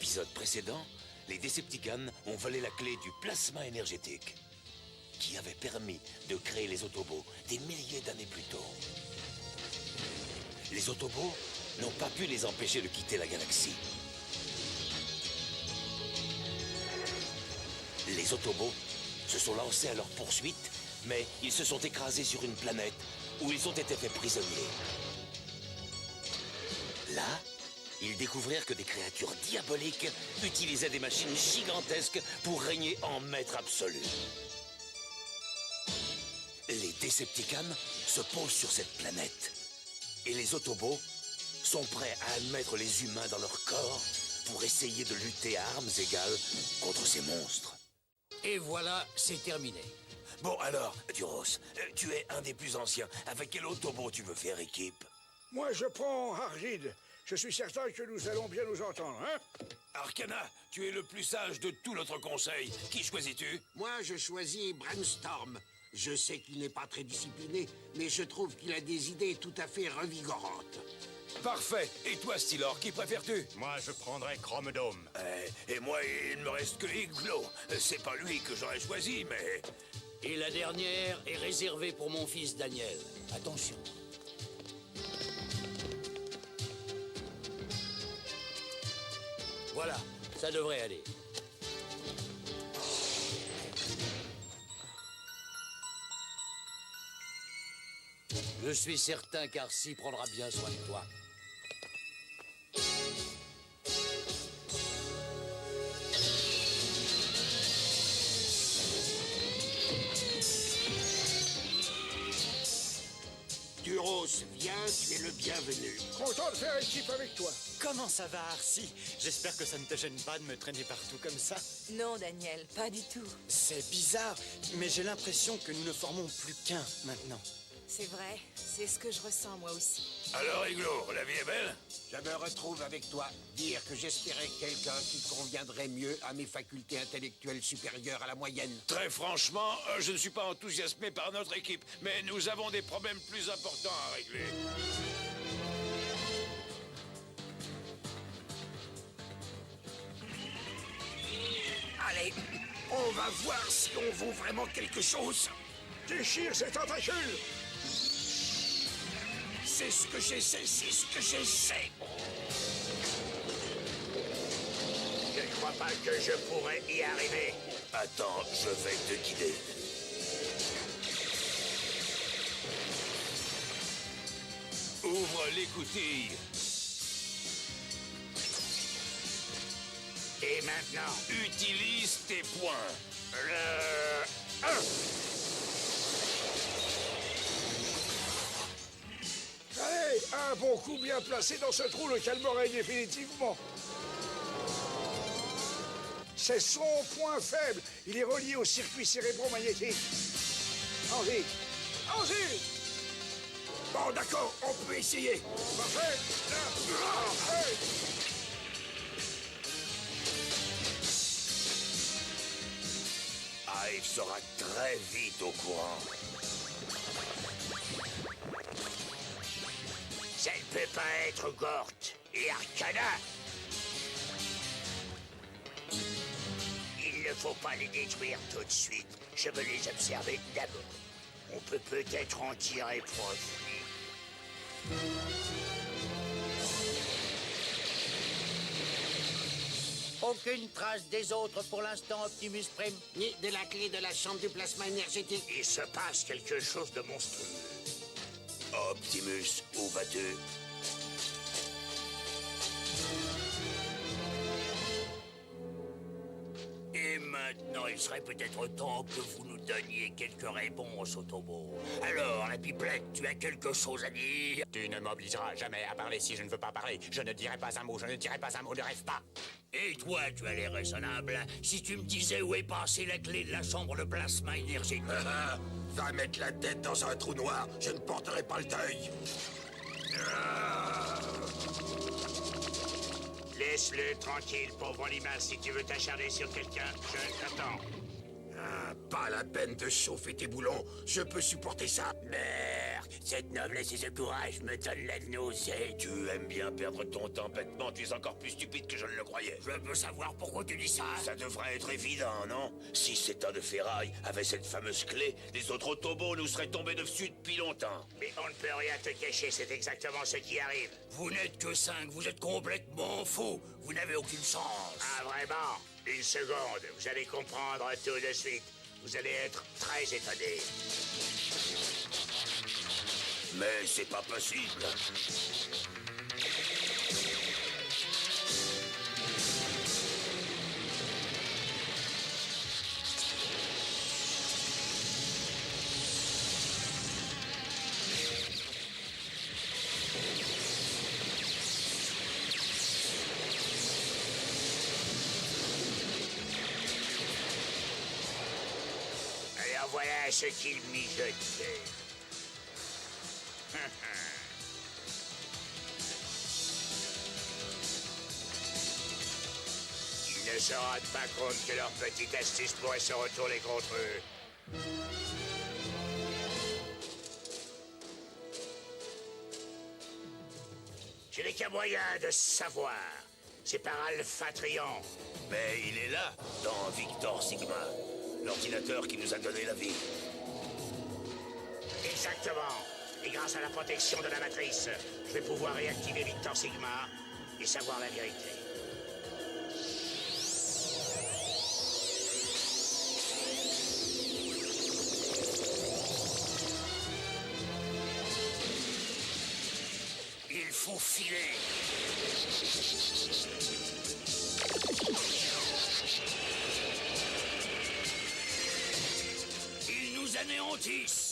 l'épisode précédent, les Decepticons ont volé la clé du plasma énergétique, qui avait permis de créer les Autobots des milliers d'années plus tôt. Les Autobots n'ont pas pu les empêcher de quitter la galaxie. Les Autobots se sont lancés à leur poursuite, mais ils se sont écrasés sur une planète où ils ont été faits prisonniers. Là, ils découvrirent que des créatures diaboliques utilisaient des machines gigantesques pour régner en maître absolu. Les Decepticons se posent sur cette planète. Et les Autobots sont prêts à admettre les humains dans leur corps pour essayer de lutter à armes égales contre ces monstres. Et voilà, c'est terminé. Bon alors, Duros, tu es un des plus anciens. Avec quel Autobot tu veux faire équipe? Moi, je prends Argid. Je suis certain que nous allons bien nous entendre, hein? Arcana, tu es le plus sage de tout notre conseil. Qui choisis-tu? Moi, je choisis Brainstorm. Je sais qu'il n'est pas très discipliné, mais je trouve qu'il a des idées tout à fait revigorantes. Parfait. Et toi, Stylor, qui préfères-tu? Moi, je prendrais Chromedome. Et moi, il ne me reste que Iglo. C'est pas lui que j'aurais choisi, mais... Et la dernière est réservée pour mon fils Daniel. Attention. Voilà, ça devrait aller. Je suis certain qu'Arcy prendra bien soin de toi. Duros, viens, tu es le bienvenu. Content de faire équipe avec toi. Comment ça va, Arcy? J'espère que ça ne te gêne pas de me traîner partout comme ça. Non, Daniel, pas du tout. C'est bizarre, mais j'ai l'impression que nous ne formons plus qu'un maintenant. C'est vrai, c'est ce que je ressens moi aussi. Alors, Iglo, la vie est belle? Je me retrouve avec toi. Dire que j'espérais quelqu'un qui conviendrait mieux à mes facultés intellectuelles supérieures à la moyenne. Très franchement, je ne suis pas enthousiasmé par notre équipe, mais nous avons des problèmes plus importants à régler. Allez, on va voir si on vaut vraiment quelque chose. Déchire ces tentacules! C'est ce que j'essaie, c'est ce que j'essaie. Je ne crois pas que je pourrais y arriver. Attends, je vais te guider. Ouvre l'écoutille. Et maintenant, utilise tes poings. Le 1. Allez, un bon coup bien placé dans ce trou le calmerait définitivement. C'est son point faible. Il est relié au circuit cérébro-magnétique. Allez, allez. Bon, d'accord, on peut essayer. Parfait. Parfait. Hive sera très vite au courant. Ça ne peut pas être Gort et Arcana. Il ne faut pas les détruire tout de suite. Je veux les observer d'abord. On peut peut-être en tirer profit. Aucune trace des autres pour l'instant, Optimus Prime. Ni de la clé de la chambre du plasma énergétique. Il se passe quelque chose de monstrueux. Optimus, où vas-tu? Et maintenant, il serait peut-être temps que vous nous donniez quelques réponses, Autobot. Alors, la pipelette, tu as quelque chose à dire? Tu ne m'obligeras jamais à parler si je ne veux pas parler. Je ne dirai pas un mot, je ne dirai pas un mot, ne rêve pas. Et toi, tu as l'air raisonnable. Si tu me disais où est passée la clé de la chambre de plasma énergétique. Va mettre la tête dans un trou noir, je ne porterai pas le deuil. Laisse-le tranquille, pauvre limace. Si tu veux t'acharner sur quelqu'un, je t'attends. Pas la peine de chauffer tes boulons, je peux supporter ça. Merde! remarque, cette noblesse et ce courage me donnent la nausée. Tu aimes bien perdre ton temps bêtement, tu es encore plus stupide que je ne le croyais. Je peux savoir pourquoi tu dis ça? Ça devrait être évident, non? Si cet tas de ferraille avait cette fameuse clé, les autres Autobots nous seraient tombés dessus depuis longtemps. Mais on ne peut rien te cacher, c'est exactement ce qui arrive. Vous n'êtes que 5, vous êtes complètement fous. Vous n'avez aucune chance. Ah, vraiment? Une seconde, vous allez comprendre tout de suite. Vous allez être très étonné. Mais c'est pas possible. Alors voilà ce qu'il mijotait. Ils ne se rendent pas compte que leur petite astuce pourrait se retourner contre eux. Je n'ai qu'un moyen de savoir. C'est par Alpha Trion. Mais il est là, dans Victor Sigma, l'ordinateur qui nous a donné la vie. Exactement. Et grâce à la protection de la matrice, je vais pouvoir réactiver Victor Sigma et savoir la vérité. Il faut filer. Ils nous anéantissent.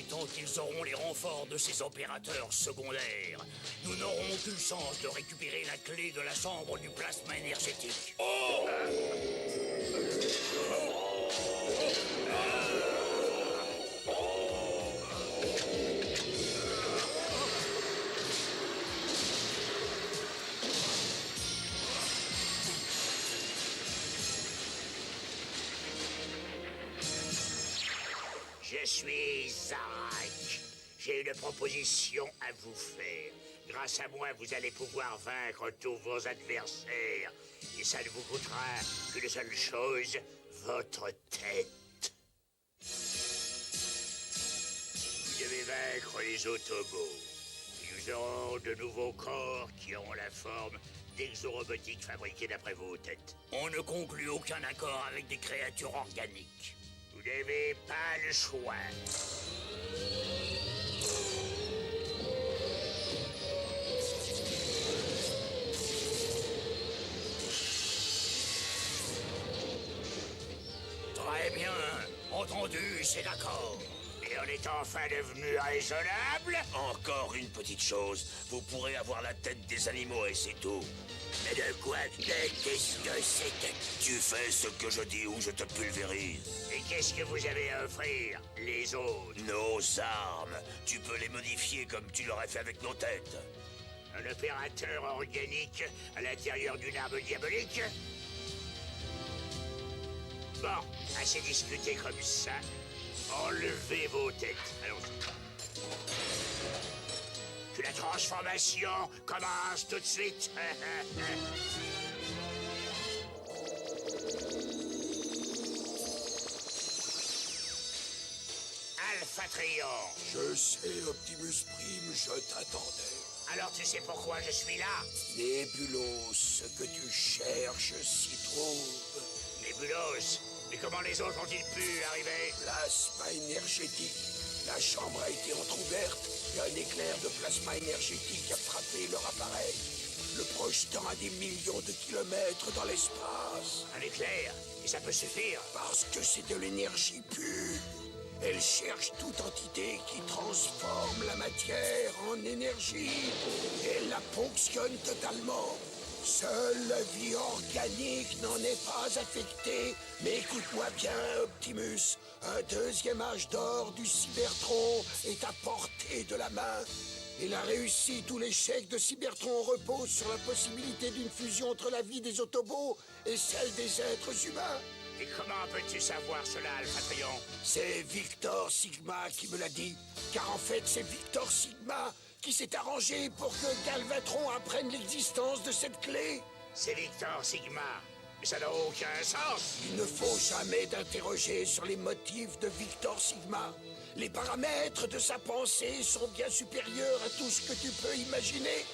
Tant qu'ils auront les renforts de ces opérateurs secondaires, nous n'aurons aucune chance de récupérer la clé de la chambre du plasma énergétique. Oh! Je suis Zarak. J'ai une proposition à vous faire. Grâce à moi, vous allez pouvoir vaincre tous vos adversaires. Et ça ne vous coûtera qu'une seule chose, votre tête. Vous devez vaincre les Autobots. Ils auront de nouveaux corps qui auront la forme d'exorobotiques fabriqués d'après vos têtes. On ne conclut aucun accord avec des créatures organiques. Vous n'avez pas le choix. Très bien. Entendu, c'est d'accord. Et on est enfin devenu raisonnable? Encore une petite chose. Vous pourrez avoir la tête des animaux et c'est tout. Mais de quoi? Qu'est-ce que c'est que... Tu fais ce que je dis ou je te pulvérise. Et qu'est-ce que vous avez à offrir, les autres? Nos armes. Tu peux les modifier comme tu l'aurais fait avec nos têtes. Un opérateur organique à l'intérieur d'une arme diabolique? Bon, assez discuté comme ça. Enlevez vos têtes. Allons-y. Que la transformation commence tout de suite. Alpha Trion. Je sais, Optimus Prime, je t'attendais. Alors tu sais pourquoi je suis là? Nébulos, ce que tu cherches s'y trouve. Nébulos? Mais comment les autres ont-ils pu arriver? Plasma énergétique. La chambre a été entrouverte et un éclair de plasma énergétique a frappé leur appareil, le projetant à des millions de kilomètres dans l'espace. Un éclair? Et ça peut suffire? Parce que c'est de l'énergie pure. Elle cherche toute entité qui transforme la matière en énergie. Elle la ponctionne totalement. Seule la vie organique n'en est pas affectée. Mais écoute-moi bien, Optimus. Un deuxième âge d'or du Cybertron est à portée de la main. Et la réussite ou l'échec de Cybertron repose sur la possibilité d'une fusion entre la vie des Autobots et celle des êtres humains. Et comment peux-tu savoir cela, Alpha Trion? C'est Victor Sigma qui me l'a dit. Car en fait, c'est Victor Sigma qui s'est arrangé pour que Galvatron apprenne l'existence de cette clé. C'est Victor Sigma. Mais ça n'a aucun sens. Il ne faut jamais t'interroger sur les motifs de Victor Sigma. Les paramètres de sa pensée sont bien supérieurs à tout ce que tu peux imaginer.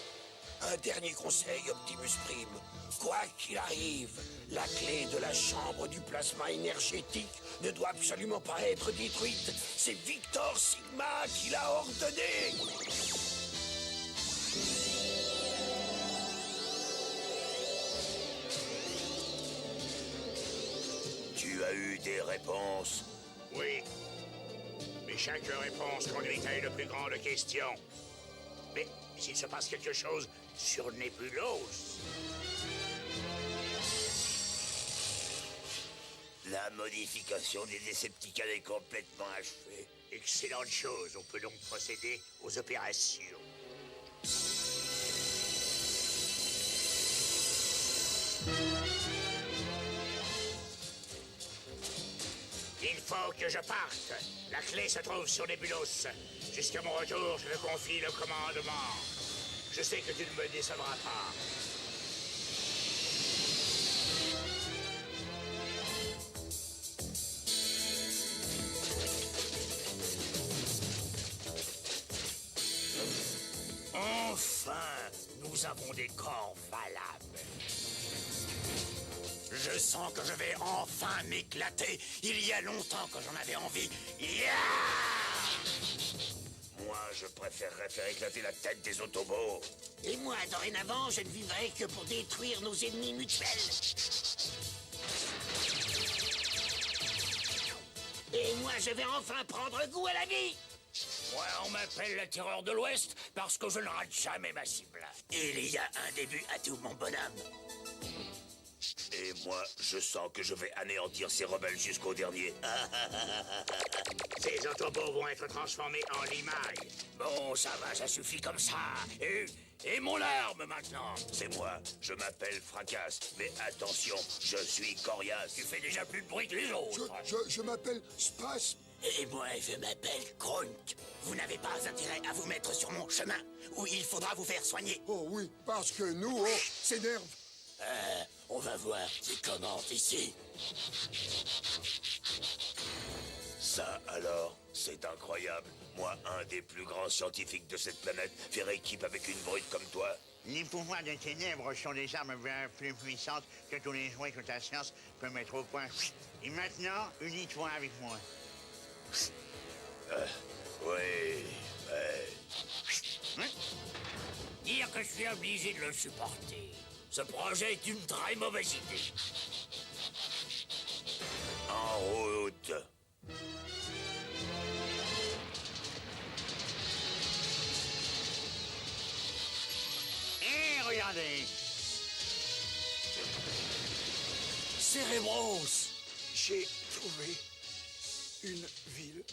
Un dernier conseil, Optimus Prime. Quoi qu'il arrive, la clé de la chambre du plasma énergétique ne doit absolument pas être détruite. C'est Victor Sigma qui l'a ordonné. Tu as eu des réponses? Oui. Mais chaque réponse conduit à une plus grande question. Mais s'il se passe quelque chose sur Nébulos... La modification des Décepticons est complètement achevée. Excellente chose. On peut donc procéder aux opérations. Il faut que je parte. La clé se trouve sur Nébulos. Jusqu'à mon retour, je te confie le commandement. Je sais que tu ne me décevras pas. Enfin, nous avons des corps valables. Je sens que je vais enfin m'éclater. Il y a longtemps que j'en avais envie. Yeah! Moi, je préférerais faire éclater la tête des Autobots. Et moi, dorénavant, je ne vivrai que pour détruire nos ennemis mutuels. Et moi, je vais enfin prendre goût à la vie. Moi, on m'appelle la terreur de l'Ouest parce que je ne rate jamais ma cible. Il y a un début à tout, mon bonhomme. Et moi, je sens que je vais anéantir ces rebelles jusqu'au dernier. Ces Autobots vont être transformés en limailles. Bon, ça va, ça suffit comme ça. Et mon arme, maintenant. C'est moi, je m'appelle Fracasse. Mais attention, je suis coriace. Tu fais déjà plus de bruit que les autres. Je m'appelle Space. Et moi, je m'appelle Grunt. Vous n'avez pas intérêt à vous mettre sur mon chemin, ou il faudra vous faire soigner. Oh oui, parce que nous, on s'énerve. On va voir qui commente ici. Ça, alors, c'est incroyable. Moi, un des plus grands scientifiques de cette planète, faire équipe avec une brute comme toi. Les pouvoirs des ténèbres sont des armes bien plus puissantes que tous les jouets que ta science peut mettre au point. Et maintenant, unis-toi avec moi. Oui, Dire que je suis obligé de le supporter. Ce projet est une très mauvaise idée. en route. Et regardez. Cérébros! J'ai trouvé une ville.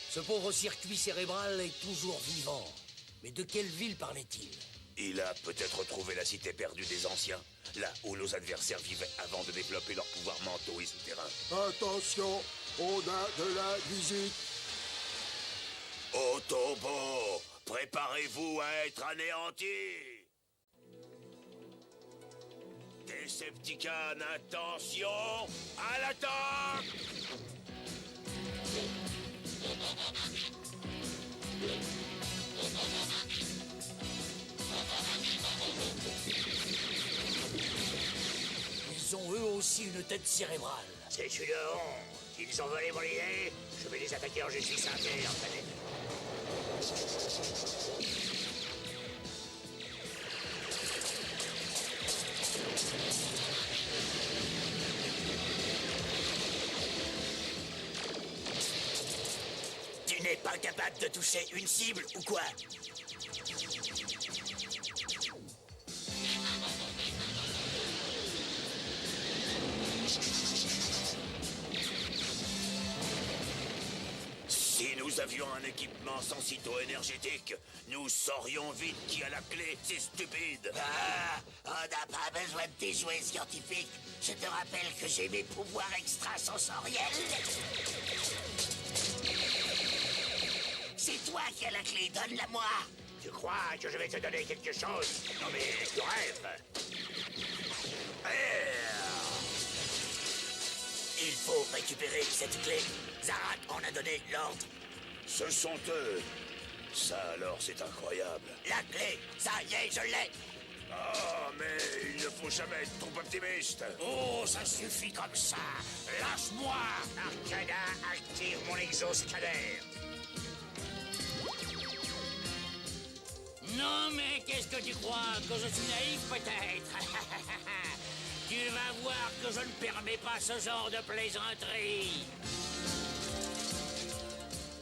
Ce pauvre circuit cérébral est toujours vivant. Mais de quelle ville parlait-il? Il a peut-être trouvé la cité perdue des anciens, là où nos adversaires vivaient avant de développer leurs pouvoirs mentaux et souterrains. Attention, on a de la visite. Autobots, préparez-vous à être anéantis. Decepticons, attention, à l'attaque! Ils ont eux aussi une tête cérébrale. C'est une honte. Ils ont volé mon idée. Je vais les attaquer en justice interne, planète. Pas capable de toucher une cible ou quoi? Si nous avions un équipement sensito énergétique, nous saurions vite qui a la clé, c'est stupide. Ah, on n'a pas besoin de tes jouets scientifiques. Je te rappelle que j'ai mes pouvoirs extrasensoriels. C'est toi qui as la clé, donne-la-moi. Tu crois que je vais te donner quelque chose? Non mais tu rêves. Il faut récupérer cette clé. Zarak en a donné l'ordre. Ce sont eux. Ça alors, c'est incroyable. La clé, ça y est, je l'ai. Oh, mais il ne faut jamais être trop optimiste. Oh, ça suffit comme ça. Lâche-moi. Arcana, active mon exoscanner. Non, mais qu'est-ce que tu crois? Que je suis naïf, peut-être? Tu vas voir que je ne permets pas ce genre de plaisanterie.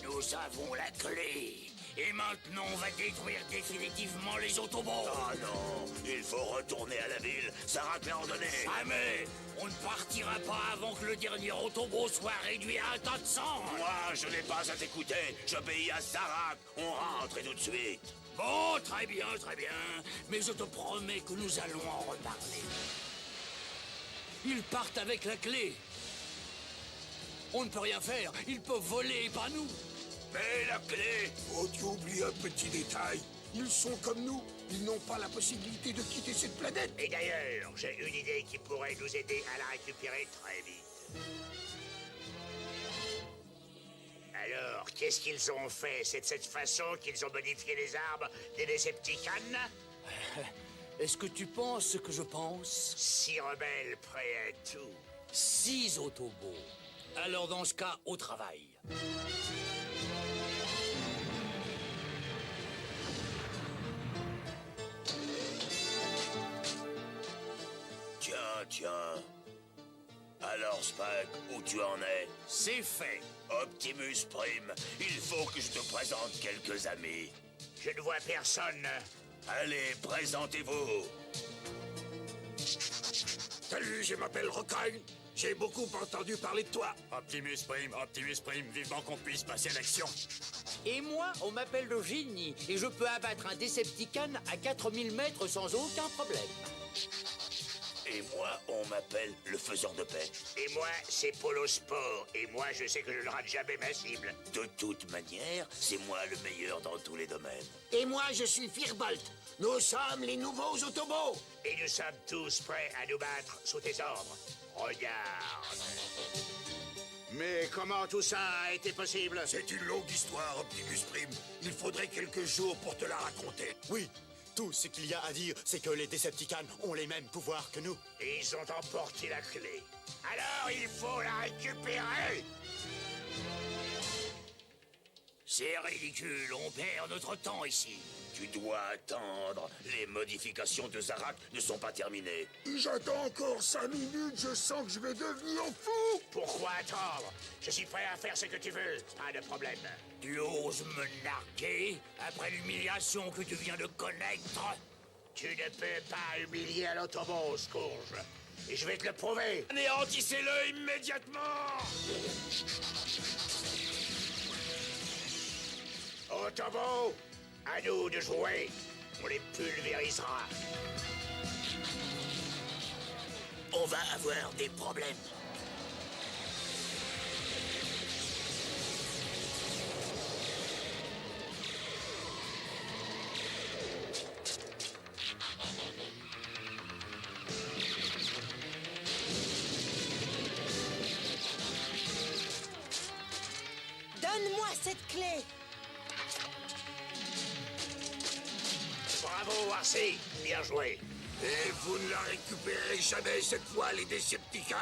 Nous avons la clé. Et maintenant, on va détruire définitivement les Autobots. Oh non, il faut retourner à la ville. Zarak l'a ordonné. Jamais! On ne partira pas avant que le dernier Autobot soit réduit à un tas de sang. Moi, je n'ai pas à t'écouter. J'obéis à Zarak. On rentre et tout de suite. Bon, très bien, mais je te promets que nous allons en reparler. Ils partent avec la clé. On ne peut rien faire, ils peuvent voler, pas nous. Mais la clé... Oh, tu oublies un petit détail. Ils sont comme nous. Ils n'ont pas la possibilité de quitter cette planète. Et d'ailleurs, j'ai une idée qui pourrait nous aider à la récupérer très vite. Alors, qu'est-ce qu'ils ont fait? C'est de cette façon qu'ils ont modifié les armes des Decepticons? Est-ce que tu penses ce que je pense? 6 rebelles prêts à tout. 6 Autobots. Alors dans ce cas, au travail. Tiens. Alors, Spike, où tu en es? C'est fait. Optimus Prime, il faut que je te présente quelques amis. Je ne vois personne. Allez, présentez-vous. Salut, je m'appelle Rockine. J'ai beaucoup entendu parler de toi. Optimus Prime, vivement qu'on puisse passer à l'action. Et moi, on m'appelle le génie, et je peux abattre un Decepticon à 4000 mètres sans aucun problème. Et moi, on m'appelle le faiseur de paix. Et moi, c'est Polo Sport. Et moi, je sais que je ne rate jamais ma cible. De toute manière, c'est moi le meilleur dans tous les domaines. Et moi, je suis Firbolt. Nous sommes les nouveaux Autobots. Et nous sommes tous prêts à nous battre sous tes ordres. Regarde. Mais comment tout ça a été possible? C'est une longue histoire, Optimus Prime. Il faudrait quelques jours pour te la raconter. Oui, tout ce qu'il y a à dire, c'est que les Decepticons ont les mêmes pouvoirs que nous. Et ils ont emporté la clé. Alors il faut la récupérer. C'est ridicule, on perd notre temps ici. Tu dois attendre. Les modifications de Zarak ne sont pas terminées. J'attends encore 5 minutes, je sens que je vais devenir fou. Pourquoi attendre? Je suis prêt à faire ce que tu veux. Pas de problème. Tu oses me narguer après l'humiliation que tu viens de connaître? Tu ne peux pas humilier un Autobot, Scourge. Et je vais te le prouver. Anéantissez-le immédiatement! Autobot, à nous de jouer. On les pulvérisera. On va avoir des problèmes. Donne-moi cette clé. Bravo, Arcee. Bien joué. Et vous ne la récupérez jamais cette fois, les Decepticons.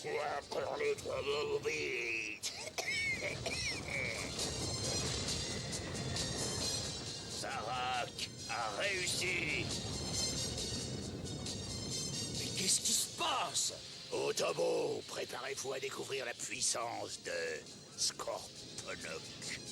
Tu as encore nettoyé vite. Zarak a réussi. Mais qu'est-ce qui se passe? Autobot, préparez-vous à découvrir la puissance de Scorpion. Shinnok.